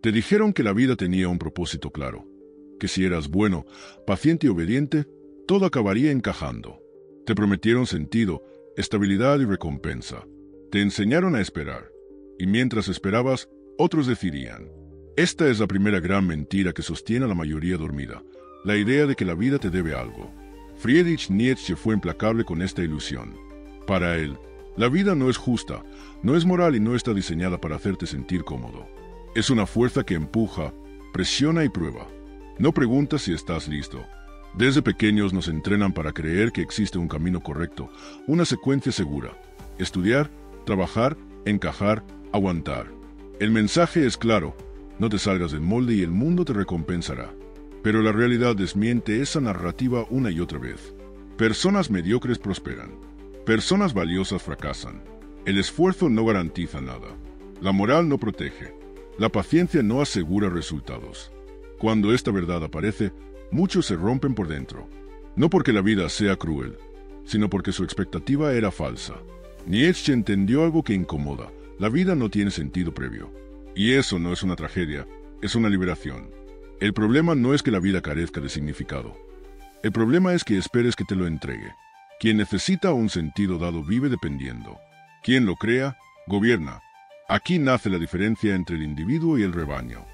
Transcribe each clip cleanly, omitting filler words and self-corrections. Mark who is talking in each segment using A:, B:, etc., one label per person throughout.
A: Te dijeron que la vida tenía un propósito claro, que si eras bueno, paciente y obediente, todo acabaría encajando. Te prometieron sentido, estabilidad y recompensa. Te enseñaron a esperar, y mientras esperabas, otros decidirían. Esta es la primera gran mentira que sostiene a la mayoría dormida, la idea de que la vida te debe algo. Friedrich Nietzsche fue implacable con esta ilusión. Para él, la vida no es justa, no es moral y no está diseñada para hacerte sentir cómodo. Es una fuerza que empuja, presiona y prueba. No pregunta si estás listo. Desde pequeños nos entrenan para creer que existe un camino correcto, una secuencia segura. Estudiar, trabajar, encajar, aguantar. El mensaje es claro, no te salgas del molde y el mundo te recompensará. Pero la realidad desmiente esa narrativa una y otra vez. Personas mediocres prosperan. Personas valiosas fracasan. El esfuerzo no garantiza nada. La moral no protege. La paciencia no asegura resultados. Cuando esta verdad aparece, muchos se rompen por dentro. No porque la vida sea cruel, sino porque su expectativa era falsa. Nietzsche entendió algo que incomoda. La vida no tiene sentido previo. Y eso no es una tragedia, es una liberación. El problema no es que la vida carezca de significado. El problema es que esperes que te lo entregue. Quien necesita un sentido dado vive dependiendo. Quien lo crea, gobierna. Aquí nace la diferencia entre el individuo y el rebaño.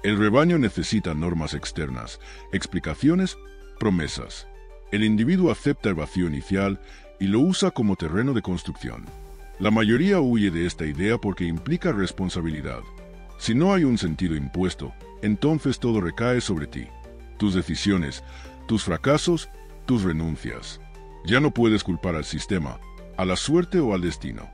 A: El rebaño necesita normas externas, explicaciones, promesas. El individuo acepta el vacío inicial y lo usa como terreno de construcción. La mayoría huye de esta idea porque implica responsabilidad. Si no hay un sentido impuesto, entonces todo recae sobre ti. Tus decisiones, tus fracasos, tus renuncias. Ya no puedes culpar al sistema, a la suerte o al destino.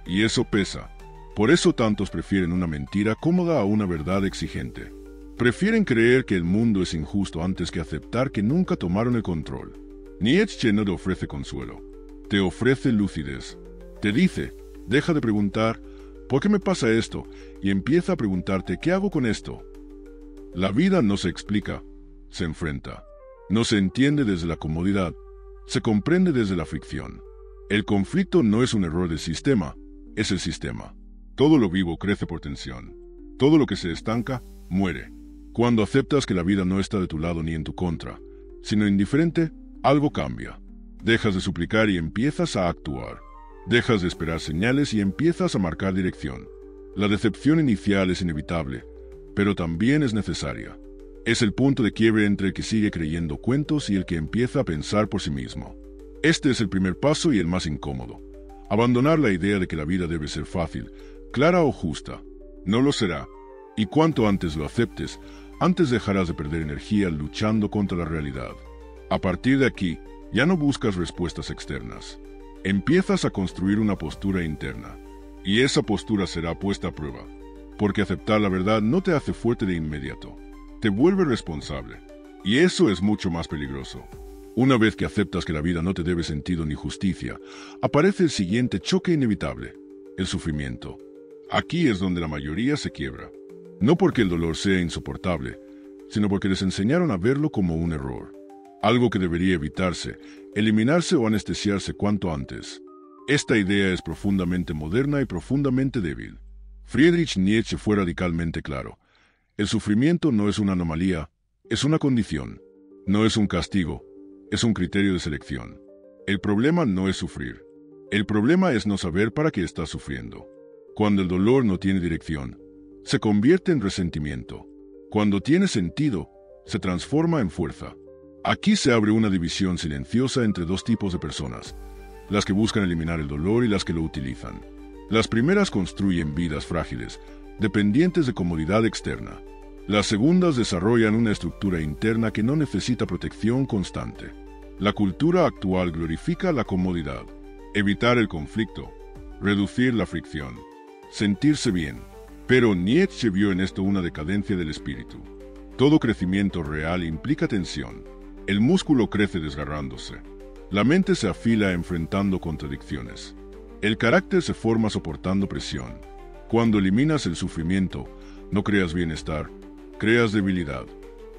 A: Y eso pesa. Por eso tantos prefieren una mentira cómoda a una verdad exigente. Prefieren creer que el mundo es injusto antes que aceptar que nunca tomaron el control. Nietzsche no te ofrece consuelo, te ofrece lucidez. Te dice, deja de preguntar, ¿por qué me pasa esto? Y empieza a preguntarte, ¿qué hago con esto? La vida no se explica, se enfrenta. No se entiende desde la comodidad, se comprende desde la fricción. El conflicto no es un error del sistema, es el sistema. Todo lo vivo crece por tensión. Todo lo que se estanca, muere. Cuando aceptas que la vida no está de tu lado ni en tu contra, sino indiferente, algo cambia. Dejas de suplicar y empiezas a actuar. Dejas de esperar señales y empiezas a marcar dirección. La decepción inicial es inevitable, pero también es necesaria. Es el punto de quiebre entre el que sigue creyendo cuentos y el que empieza a pensar por sí mismo. Este es el primer paso y el más incómodo. Abandonar la idea de que la vida debe ser fácil, clara o justa. No lo será. Y cuanto antes lo aceptes, antes dejarás de perder energía luchando contra la realidad. A partir de aquí, ya no buscas respuestas externas. Empiezas a construir una postura interna. Y esa postura será puesta a prueba. Porque aceptar la verdad no te hace fuerte de inmediato. Te vuelve responsable. Y eso es mucho más peligroso. Una vez que aceptas que la vida no te debe sentido ni justicia, aparece el siguiente choque inevitable: el sufrimiento. Aquí es donde la mayoría se quiebra. No porque el dolor sea insoportable, sino porque les enseñaron a verlo como un error. Algo que debería evitarse, eliminarse o anestesiarse cuanto antes. Esta idea es profundamente moderna y profundamente débil. Friedrich Nietzsche fue radicalmente claro. El sufrimiento no es una anomalía, es una condición. No es un castigo, es un criterio de selección. El problema no es sufrir. El problema es no saber para qué estás sufriendo. Cuando el dolor no tiene dirección, se convierte en resentimiento. Cuando tiene sentido, se transforma en fuerza. Aquí se abre una división silenciosa entre dos tipos de personas: las que buscan eliminar el dolor y las que lo utilizan. Las primeras construyen vidas frágiles, dependientes de comodidad externa. Las segundas desarrollan una estructura interna que no necesita protección constante. La cultura actual glorifica la comodidad, evitar el conflicto, reducir la fricción, sentirse bien. Pero Nietzsche vio en esto una decadencia del espíritu. Todo crecimiento real implica tensión. El músculo crece desgarrándose. La mente se afila enfrentando contradicciones. El carácter se forma soportando presión. Cuando eliminas el sufrimiento, no creas bienestar, creas debilidad.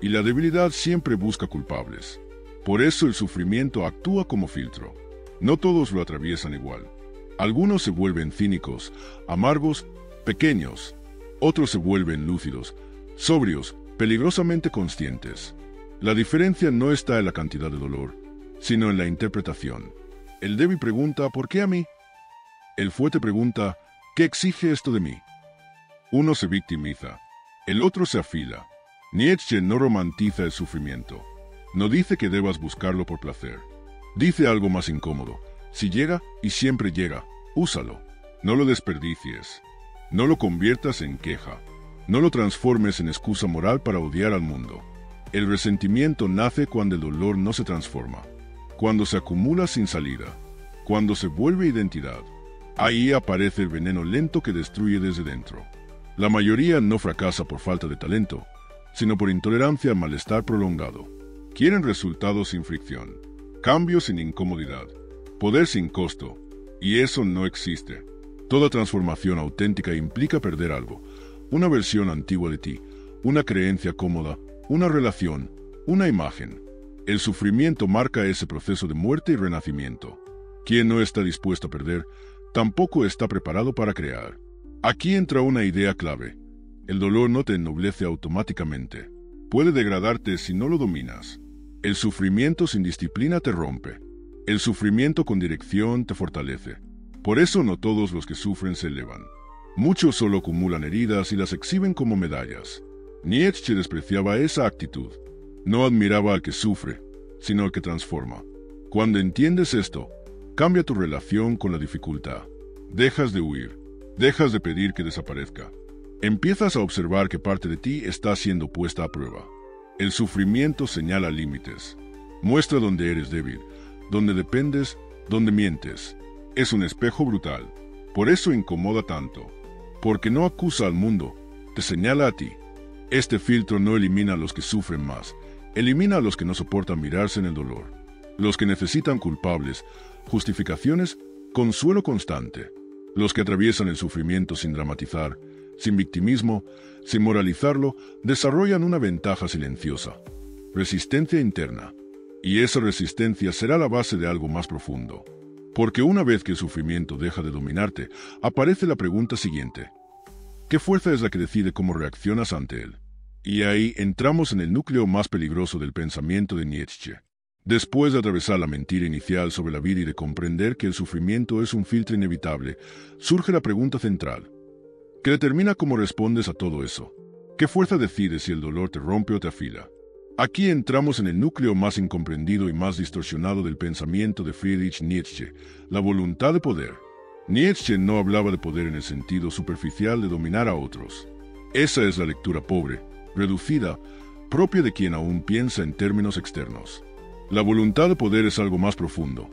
A: Y la debilidad siempre busca culpables. Por eso el sufrimiento actúa como filtro. No todos lo atraviesan igual. Algunos se vuelven cínicos, amargos, pequeños. Otros se vuelven lúcidos, Sobrios, peligrosamente conscientes. La diferencia no está en la cantidad de dolor, sino en la interpretación. El débil pregunta, ¿por qué a mí? El fuerte pregunta, ¿qué exige esto de mí? Uno se victimiza, el otro se afila. Nietzsche no romantiza el sufrimiento. No dice que debas buscarlo por placer. Dice algo más incómodo. Si llega, y siempre llega, úsalo. No lo desperdicies. No lo conviertas en queja. No lo transformes en excusa moral para odiar al mundo. El resentimiento nace cuando el dolor no se transforma, cuando se acumula sin salida, cuando se vuelve identidad. Ahí aparece el veneno lento que destruye desde dentro. La mayoría no fracasa por falta de talento, sino por intolerancia al malestar prolongado. Quieren resultados sin fricción, cambios sin incomodidad, poder sin costo, y eso no existe. Toda transformación auténtica implica perder algo, una versión antigua de ti, una creencia cómoda, una relación, una imagen. El sufrimiento marca ese proceso de muerte y renacimiento. Quien no está dispuesto a perder, tampoco está preparado para crear. Aquí entra una idea clave. El dolor no te ennoblece automáticamente. Puede degradarte si no lo dominas. El sufrimiento sin disciplina te rompe. El sufrimiento con dirección te fortalece. Por eso no todos los que sufren se elevan. Muchos solo acumulan heridas y las exhiben como medallas. Nietzsche despreciaba esa actitud. No admiraba al que sufre, sino al que transforma. Cuando entiendes esto, cambia tu relación con la dificultad. Dejas de huir, dejas de pedir que desaparezca. Empiezas a observar que parte de ti está siendo puesta a prueba. El sufrimiento señala límites. Muestra dónde eres débil, dónde dependes, dónde mientes. Es un espejo brutal. Por eso incomoda tanto. Porque no acusa al mundo, te señala a ti. Este filtro no elimina a los que sufren más, elimina a los que no soportan mirarse en el dolor. Los que necesitan culpables, justificaciones, consuelo constante. Los que atraviesan el sufrimiento sin dramatizar, sin victimismo, sin moralizarlo, desarrollan una ventaja silenciosa, resistencia interna. Y esa resistencia será la base de algo más profundo. Porque una vez que el sufrimiento deja de dominarte, aparece la pregunta siguiente. ¿Qué fuerza es la que decide cómo reaccionas ante él? Y ahí entramos en el núcleo más peligroso del pensamiento de Nietzsche. Después de atravesar la mentira inicial sobre la vida y de comprender que el sufrimiento es un filtro inevitable, surge la pregunta central, que determina cómo respondes a todo eso. ¿Qué fuerza decide si el dolor te rompe o te afila? Aquí entramos en el núcleo más incomprendido y más distorsionado del pensamiento de Friedrich Nietzsche, la voluntad de poder. Nietzsche no hablaba de poder en el sentido superficial de dominar a otros. Esa es la lectura pobre, reducida, propia de quien aún piensa en términos externos. La voluntad de poder es algo más profundo.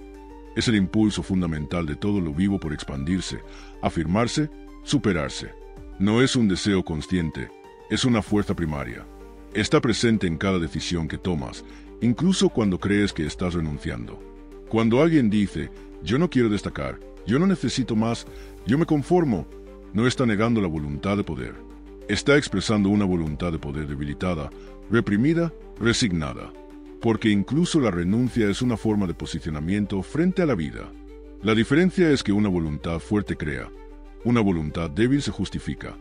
A: Es el impulso fundamental de todo lo vivo por expandirse, afirmarse, superarse. No es un deseo consciente, es una fuerza primaria. Está presente en cada decisión que tomas, incluso cuando crees que estás renunciando. Cuando alguien dice, yo no quiero destacar, yo no necesito más, yo me conformo, no está negando la voluntad de poder. Está expresando una voluntad de poder debilitada, reprimida, resignada. Porque incluso la renuncia es una forma de posicionamiento frente a la vida. La diferencia es que una voluntad fuerte crea, una voluntad débil se justifica.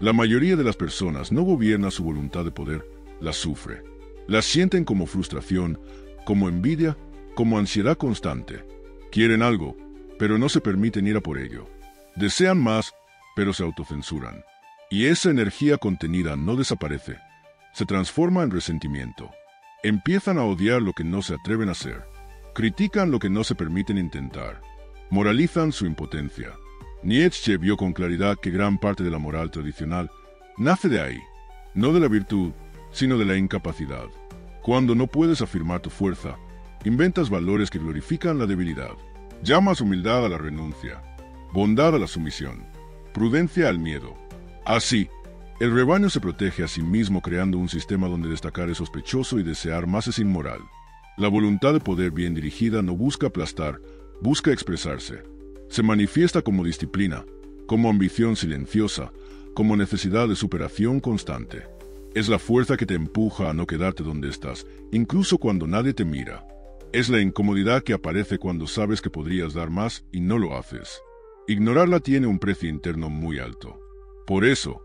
A: La mayoría de las personas no gobierna su voluntad de poder, la sufre. La sienten como frustración, como envidia, como ansiedad constante. Quieren algo, pero no se permiten ir a por ello. Desean más, pero se autocensuran. Y esa energía contenida no desaparece, se transforma en resentimiento. Empiezan a odiar lo que no se atreven a hacer. Critican lo que no se permiten intentar. Moralizan su impotencia. Nietzsche vio con claridad que gran parte de la moral tradicional nace de ahí, no de la virtud, sino de la incapacidad. Cuando no puedes afirmar tu fuerza, inventas valores que glorifican la debilidad. Llamas humildad a la renuncia, bondad a la sumisión, prudencia al miedo. Así, el rebaño se protege a sí mismo creando un sistema donde destacar es sospechoso y desear más es inmoral. La voluntad de poder bien dirigida no busca aplastar, busca expresarse. Se manifiesta como disciplina, como ambición silenciosa, como necesidad de superación constante. Es la fuerza que te empuja a no quedarte donde estás, incluso cuando nadie te mira. Es la incomodidad que aparece cuando sabes que podrías dar más y no lo haces. Ignorarla tiene un precio interno muy alto. Por eso,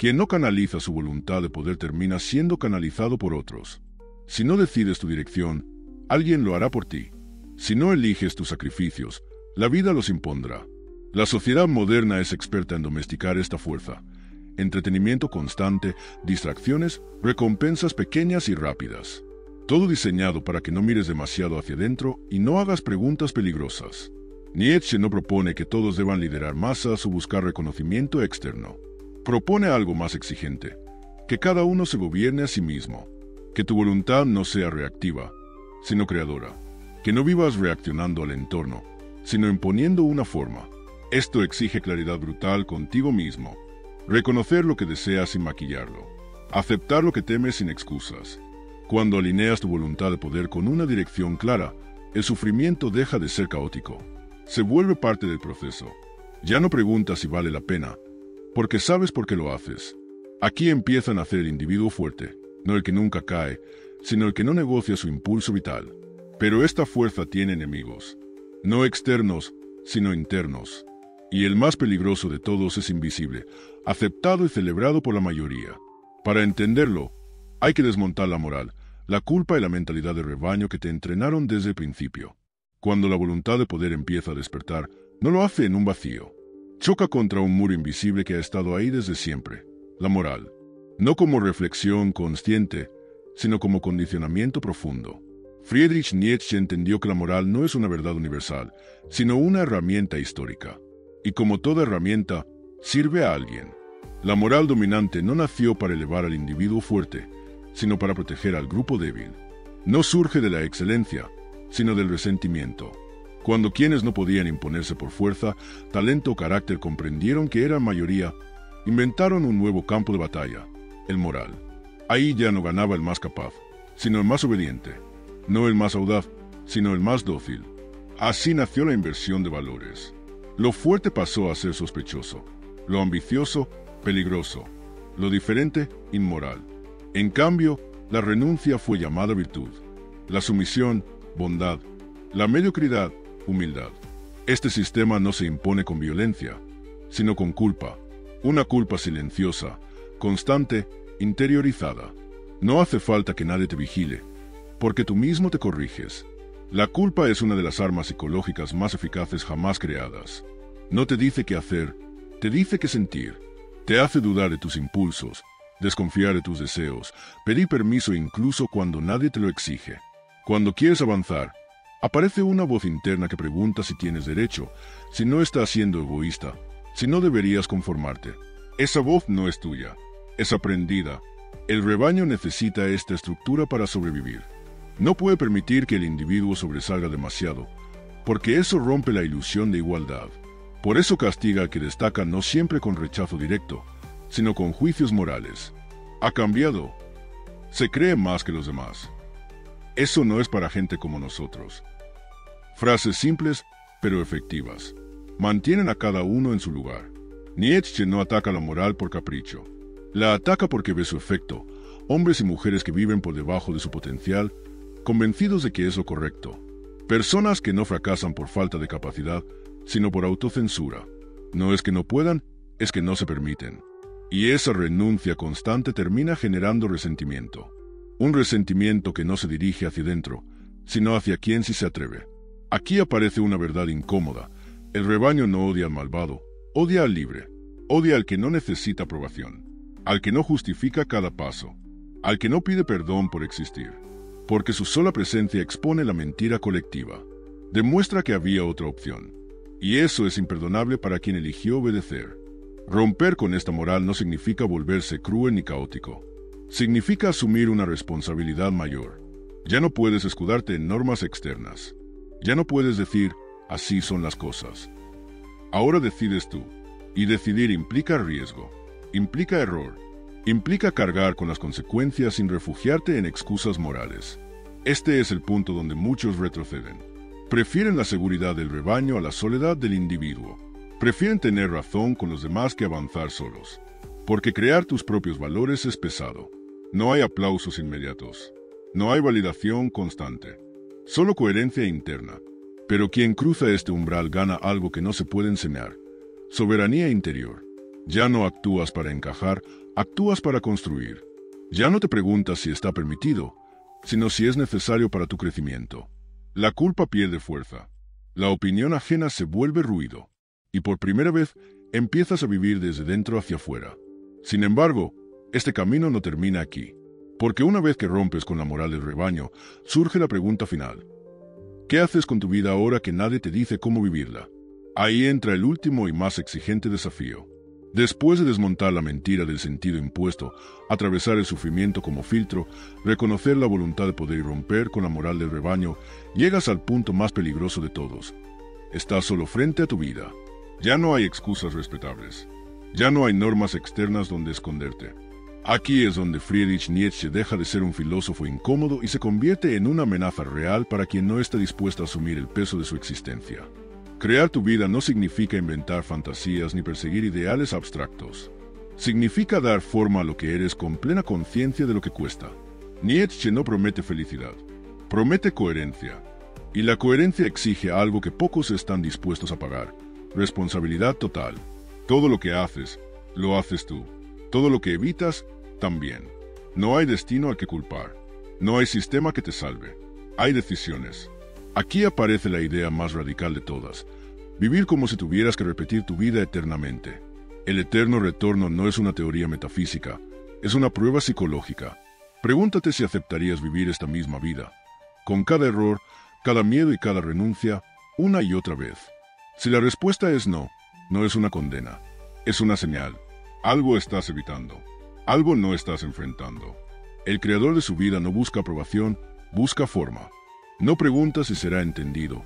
A: Quien no canaliza su voluntad de poder termina siendo canalizado por otros. Si no decides tu dirección, alguien lo hará por ti. Si no eliges tus sacrificios, la vida los impondrá. La sociedad moderna es experta en domesticar esta fuerza. Entretenimiento constante, distracciones, recompensas pequeñas y rápidas. Todo diseñado para que no mires demasiado hacia adentro y no hagas preguntas peligrosas. Nietzsche no propone que todos deban liderar masas o buscar reconocimiento externo. Propone algo más exigente, que cada uno se gobierne a sí mismo, que tu voluntad no sea reactiva, sino creadora, que no vivas reaccionando al entorno, sino imponiendo una forma. Esto exige claridad brutal contigo mismo, reconocer lo que deseas sin maquillarlo, aceptar lo que temes sin excusas. Cuando alineas tu voluntad de poder con una dirección clara, el sufrimiento deja de ser caótico. Se vuelve parte del proceso. Ya no preguntas si vale la pena, porque sabes por qué lo haces. Aquí empieza a nacer el individuo fuerte, no el que nunca cae, sino el que no negocia su impulso vital. Pero esta fuerza tiene enemigos, no externos, sino internos. Y el más peligroso de todos es invisible, aceptado y celebrado por la mayoría. Para entenderlo, hay que desmontar la moral, la culpa y la mentalidad de rebaño que te entrenaron desde el principio. Cuando la voluntad de poder empieza a despertar, no lo hace en un vacío. Choca contra un muro invisible que ha estado ahí desde siempre, la moral. No como reflexión consciente, sino como condicionamiento profundo. Friedrich Nietzsche entendió que la moral no es una verdad universal, sino una herramienta histórica. Y como toda herramienta, sirve a alguien. La moral dominante no nació para elevar al individuo fuerte, sino para proteger al grupo débil. No surge de la excelencia, sino del resentimiento. Cuando quienes no podían imponerse por fuerza, talento o carácter comprendieron que eran mayoría, inventaron un nuevo campo de batalla, el moral. Ahí ya no ganaba el más capaz, sino el más obediente. No el más audaz, sino el más dócil. Así nació la inversión de valores. Lo fuerte pasó a ser sospechoso, lo ambicioso, peligroso, lo diferente, inmoral. En cambio, la renuncia fue llamada virtud, la sumisión, bondad, la mediocridad, humildad. Este sistema no se impone con violencia, sino con culpa, una culpa silenciosa, constante, interiorizada. No hace falta que nadie te vigile, porque tú mismo te corriges. La culpa es una de las armas psicológicas más eficaces jamás creadas. No te dice qué hacer, te dice qué sentir. Te hace dudar de tus impulsos, desconfiar de tus deseos, pedir permiso incluso cuando nadie te lo exige. Cuando quieres avanzar, aparece una voz interna que pregunta si tienes derecho, si no estás siendo egoísta, si no deberías conformarte. Esa voz no es tuya, es aprendida. El rebaño necesita esta estructura para sobrevivir. No puede permitir que el individuo sobresalga demasiado, porque eso rompe la ilusión de igualdad. Por eso castiga al que destaca no siempre con rechazo directo, sino con juicios morales. Ha cambiado. Se cree más que los demás. Eso no es para gente como nosotros. Frases simples, pero efectivas. Mantienen a cada uno en su lugar. Nietzsche no ataca la moral por capricho. La ataca porque ve su efecto. Hombres y mujeres que viven por debajo de su potencial, convencidos de que es lo correcto. Personas que no fracasan por falta de capacidad, sino por autocensura. No es que no puedan, es que no se permiten. Y esa renuncia constante termina generando resentimiento. Un resentimiento que no se dirige hacia dentro, sino hacia quien sí se atreve. Aquí aparece una verdad incómoda. El rebaño no odia al malvado, odia al libre, odia al que no necesita aprobación, al que no justifica cada paso, al que no pide perdón por existir, porque su sola presencia expone la mentira colectiva. Demuestra que había otra opción. Y eso es imperdonable para quien eligió obedecer. Romper con esta moral no significa volverse cruel ni caótico. Significa asumir una responsabilidad mayor. Ya no puedes escudarte en normas externas. Ya no puedes decir, así son las cosas. Ahora decides tú. Y decidir implica riesgo, implica error, implica cargar con las consecuencias sin refugiarte en excusas morales. Este es el punto donde muchos retroceden. Prefieren la seguridad del rebaño a la soledad del individuo. Prefieren tener razón con los demás que avanzar solos. Porque crear tus propios valores es pesado. No hay aplausos inmediatos. No hay validación constante. Solo coherencia interna. Pero quien cruza este umbral gana algo que no se puede enseñar. Soberanía interior. Ya no actúas para encajar, Actúas para construir. Ya no te preguntas si está permitido, sino si es necesario para tu crecimiento. La culpa pierde fuerza. La opinión ajena se vuelve ruido. Y por primera vez empiezas a vivir desde dentro hacia afuera. Sin embargo, este camino no termina aquí. Porque una vez que rompes con la moral del rebaño, surge la pregunta final. ¿Qué haces con tu vida ahora que nadie te dice cómo vivirla? Ahí entra el último y más exigente desafío. Después de desmontar la mentira del sentido impuesto, atravesar el sufrimiento como filtro, reconocer la voluntad de poder y romper con la moral del rebaño, llegas al punto más peligroso de todos. Estás solo frente a tu vida. Ya no hay excusas respetables. Ya no hay normas externas donde esconderte. Aquí es donde Friedrich Nietzsche deja de ser un filósofo incómodo y se convierte en una amenaza real para quien no está dispuesto a asumir el peso de su existencia. Crear tu vida no significa inventar fantasías ni perseguir ideales abstractos. Significa dar forma a lo que eres con plena conciencia de lo que cuesta. Nietzsche no promete felicidad, promete coherencia. Y la coherencia exige algo que pocos están dispuestos a pagar: responsabilidad total. Todo lo que haces, lo haces tú. Todo lo que evitas, también. No hay destino al que culpar. No hay sistema que te salve. Hay decisiones. Aquí aparece la idea más radical de todas. Vivir como si tuvieras que repetir tu vida eternamente. El eterno retorno no es una teoría metafísica, es una prueba psicológica. Pregúntate si aceptarías vivir esta misma vida, con cada error, cada miedo y cada renuncia, una y otra vez. Si la respuesta es no, no es una condena, es una señal. Algo estás evitando, algo no estás enfrentando. El creador de su vida no busca aprobación, busca forma. No pregunta si será entendido,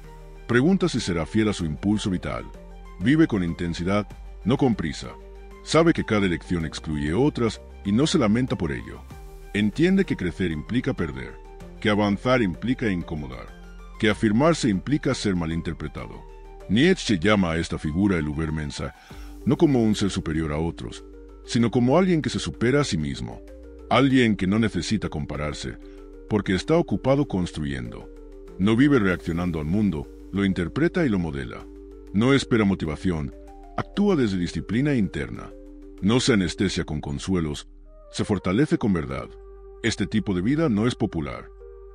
A: pregunta si será fiel a su impulso vital. Vive con intensidad, no con prisa. Sabe que cada elección excluye otras y no se lamenta por ello. Entiende que crecer implica perder, que avanzar implica incomodar, que afirmarse implica ser malinterpretado. Nietzsche llama a esta figura el Übermensch, no como un ser superior a otros, sino como alguien que se supera a sí mismo, alguien que no necesita compararse, porque está ocupado construyendo. No vive reaccionando al mundo, lo interpreta y lo modela. No espera motivación, actúa desde disciplina interna. No se anestesia con consuelos, se fortalece con verdad. Este tipo de vida no es popular,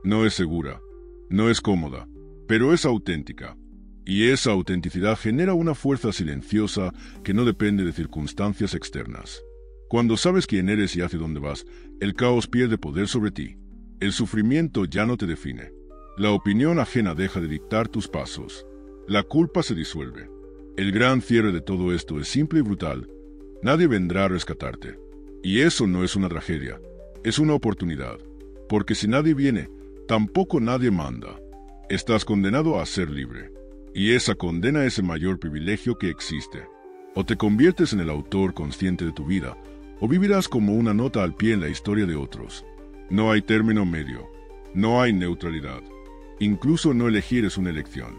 A: no es segura, no es cómoda, pero es auténtica. Y esa autenticidad genera una fuerza silenciosa que no depende de circunstancias externas. Cuando sabes quién eres y hacia dónde vas, el caos pierde poder sobre ti. El sufrimiento ya no te define. La opinión ajena deja de dictar tus pasos. La culpa se disuelve. El gran cierre de todo esto es simple y brutal. Nadie vendrá a rescatarte. Y eso no es una tragedia, es una oportunidad. Porque si nadie viene, tampoco nadie manda. Estás condenado a ser libre. Y esa condena es el mayor privilegio que existe. O te conviertes en el autor consciente de tu vida, o vivirás como una nota al pie en la historia de otros. No hay término medio. No hay neutralidad. Incluso no elegir es una elección.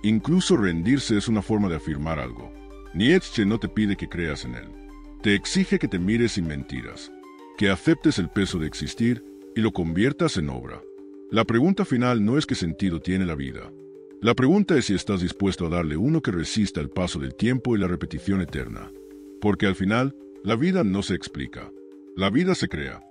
A: Incluso rendirse es una forma de afirmar algo. Nietzsche no te pide que creas en él. Te exige que te mires sin mentiras, que aceptes el peso de existir y lo conviertas en obra. La pregunta final no es qué sentido tiene la vida. La pregunta es si estás dispuesto a darle uno que resista el paso del tiempo y la repetición eterna. Porque al final, la vida no se explica. La vida se crea.